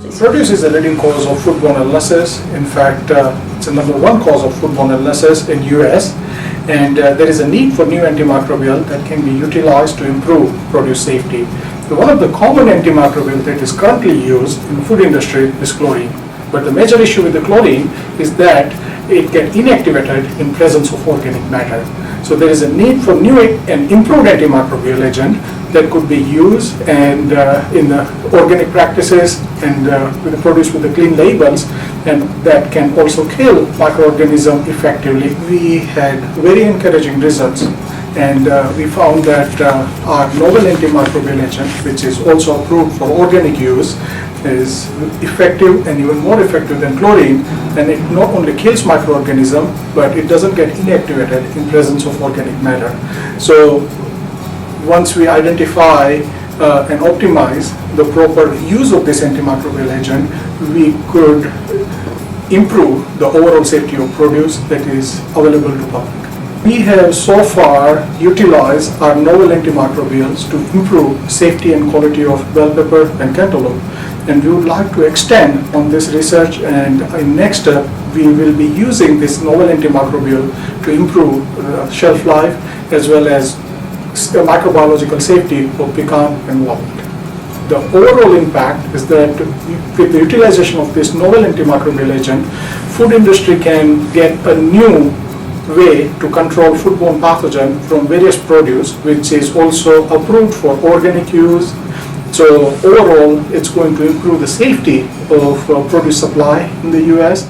please. Produce is a leading cause of foodborne illnesses. In fact, it's the #1 cause of foodborne illnesses in US, and there is a need for new antimicrobial that can be utilized to improve produce safety. One of the common antimicrobial that is currently used in the food industry is chlorine. But the major issue with the chlorine is that it gets inactivated in presence of organic matter. So there is a need for new and improved antimicrobial agent that could be used and in the organic practices and with the produce with the clean labels, and that can also kill microorganisms effectively. We had very encouraging results, and we found that our novel antimicrobial agent, which is also approved for organic use, is effective and even more effective than chlorine, and it not only kills microorganisms, but it doesn't get inactivated in presence of organic matter. So once we identify and optimize the proper use of this antimicrobial agent, we could improve the overall safety of produce that is available to public. We have so far utilized our novel antimicrobials to improve safety and quality of bell pepper and cantaloupe, and we would like to extend on this research, and in next step we will be using this novel antimicrobial to improve shelf life as well as microbiological safety of pecan and walnut. The overall impact is that with the utilization of this novel antimicrobial agent, food industry can get a new way to control foodborne pathogen from various produce, which is also approved for organic use. So overall, it's going to improve the safety of produce supply in the US.